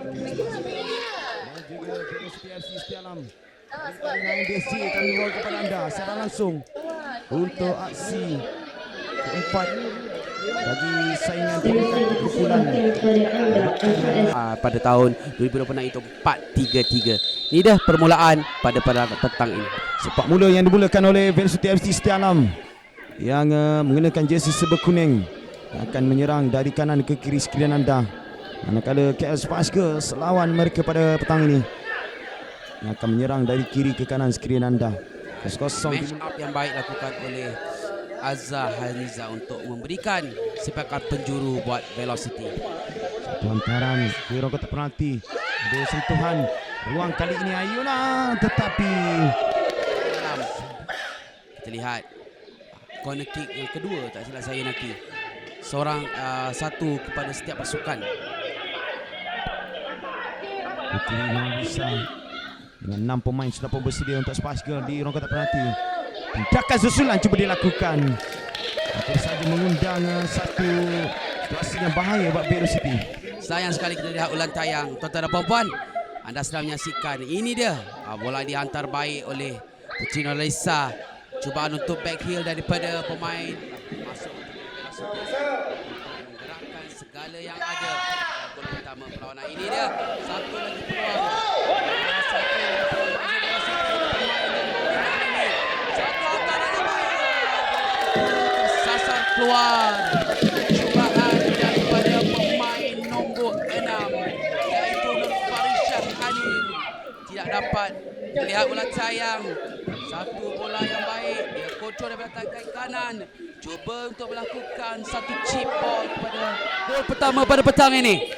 Dan juga Velocity FC Setialam. Dengan DSJ kami bawa kepada anda secara langsung untuk aksi keempat bagi saingan peringkat kumpulan pada tahun 2026 itu 4-3-3. Ini dah permulaan pada petang ini. Sepak mula yang dimulakan oleh Velocity FC Setialam yang mengenakan jersey serba kuning akan menyerang dari kanan ke kiri skrin anda. Manakala KL Spice Girls lawan mereka pada petang ini yang akan menyerang dari kiri ke kanan skrin anda. Kosong Match up yang baik lakukan oleh Azhar Hariza untuk memberikan sepakat penjuru buat Velocity. Hantaran ke ruang kotak penalti. Ada sentuhan ruang kali ini Ayuna, tetapi kita lihat corner kick yang kedua, tak silap saya Naki. Seorang satu kepada setiap pasukan. Putri bisa dengan 6 pemain sudah pun bersedia untuk Spice Girl di ruang kotak penalti. Tindakan susulan cuba dilakukan. Hampir saja mengundang satu situasi yang bahaya buat Velocity. Sayang sekali kita lihat ulang tayang. Tuan-tuan dan puan-puan, anda sedang menyaksikan. Ini dia bola dihantar baik oleh Putri Nurlisa. Cubaan untuk back heel daripada pemain masuk menggerakkan segala yang ada. Gol pertama perlawanan. Ini dia satu lagi peluang. Keluar cubaan daripada pemain nombor 6 iaitu Nur Farishah Hanin. Tidak dapat melihat bola tayang. Satu bola yang baik, dia kontrol daripada tangan kanan, cuba untuk melakukan satu chip ball kepada gol pertama pada petang ini.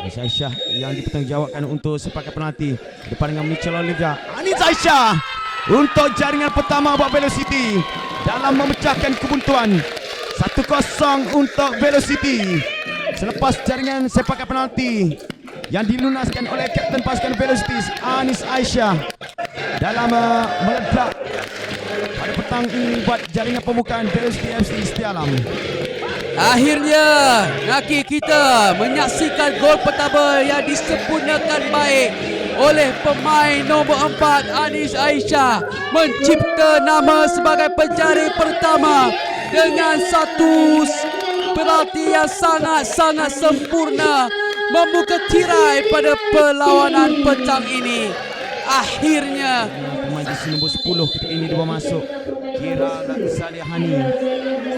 Aisyah yang dipertanggungjawabkan untuk sepakat penalti depan dengan Mitchell Olivia. Anis Aisyah untuk jaringan pertama buat Velocity dalam memecahkan kebuntuan. 1-0 untuk Velocity selepas jaringan sepakat penalti yang dilunaskan oleh Kapten pasukan Velocity Anis Aisyah dalam meledak pada petang ini buat jaringan pembukaan Velocity FC Setialam. Akhirnya Naki kita menyaksikan gol pertama yang disempurnakan baik oleh pemain nombor 4 Anis Aisyah, mencipta nama sebagai penjari pertama dengan satu penalti yang sangat-sangat sempurna membuka tirai pada perlawanan petang ini. Akhirnya pemain jersey nombor 10 ketika ini dia masuk Kira Salihani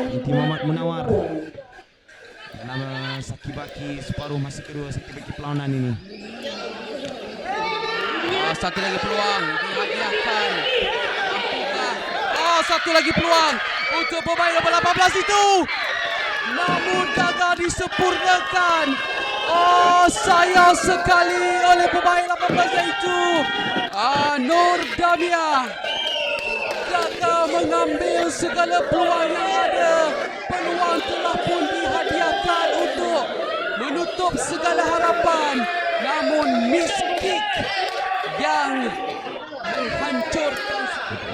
binti Muhammad Munawar dalam sakibaki separuh masa kedua sakibaki perlawanan ini. Satu lagi peluang dihadiahkan. Satu lagi peluang untuk pemain nombor 18 itu. Namun gagal disempurnakan. Sayang sekali oleh pemain 18 itu. Nur Damia gagal mengambil segala peluang yang ada. Peluang telah pun dihadiahkan untuk menutup segala harapan. Namun miss kick yang menghancurkan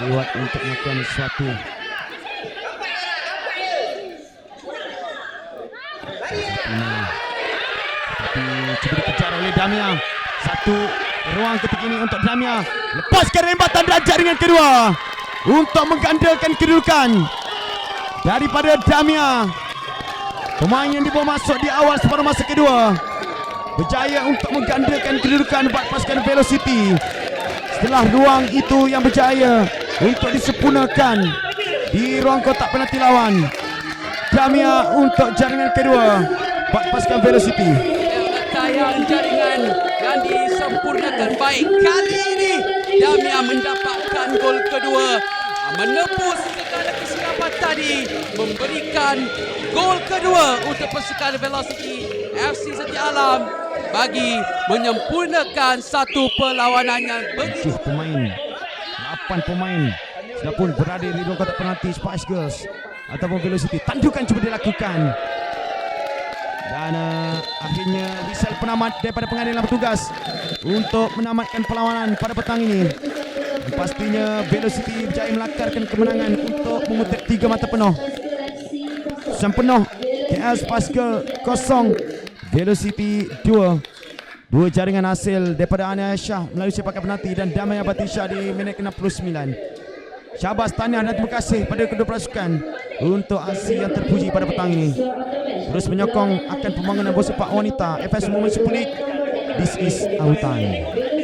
lewat untuk melakukan sesuatu. Tapi cuba dikejar oleh Damia. Satu ruang ketika ini untuk Damia. Lepaskan rembatan dan jaringan kedua untuk menggandakan kedudukan daripada Damia. Pemain yang dibawa masuk di awal separuh masa kedua berjaya untuk menggandakan kedudukan buat pasukan Velocity. Setelah ruang itu yang berjaya untuk disempurnakan di ruang kotak penalti lawan, Damia untuk jaringan kedua buat pasukan Velocity. Tayang jaringan yang disempurnakan baik. Kali ini Damia mendapatkan gol kedua, menepus segala kesilapan tadi, memberikan gol kedua untuk pasukan Velocity FC Setialam bagi menyempurnakan satu perlawanan yang begitu. 7 pemain, 8 pemain sudah pun berada di ruang kotak penalti Spice Girls ataupun Velocity. Tandukan cuba dilakukan. Dan akhirnya Rizal penamat daripada pengadilan petugas untuk menamatkan perlawanan pada petang ini. Dan pastinya Velocity berjaya melakarkan kemenangan untuk mengutip 3 mata penuh. Sam penuh KL Spice Girls 0, Velocity 2. Dua jaringan hasil daripada Ania Aisyah melalui sepakan penalti dan Damai Batisha di minit ke-69. Syabas, tahniah dan terima kasih pada kedua pasukan untuk aksi yang terpuji pada petang ini. Terus menyokong akan pembangunan bola sepak wanita FS Women's Super League. This is our time.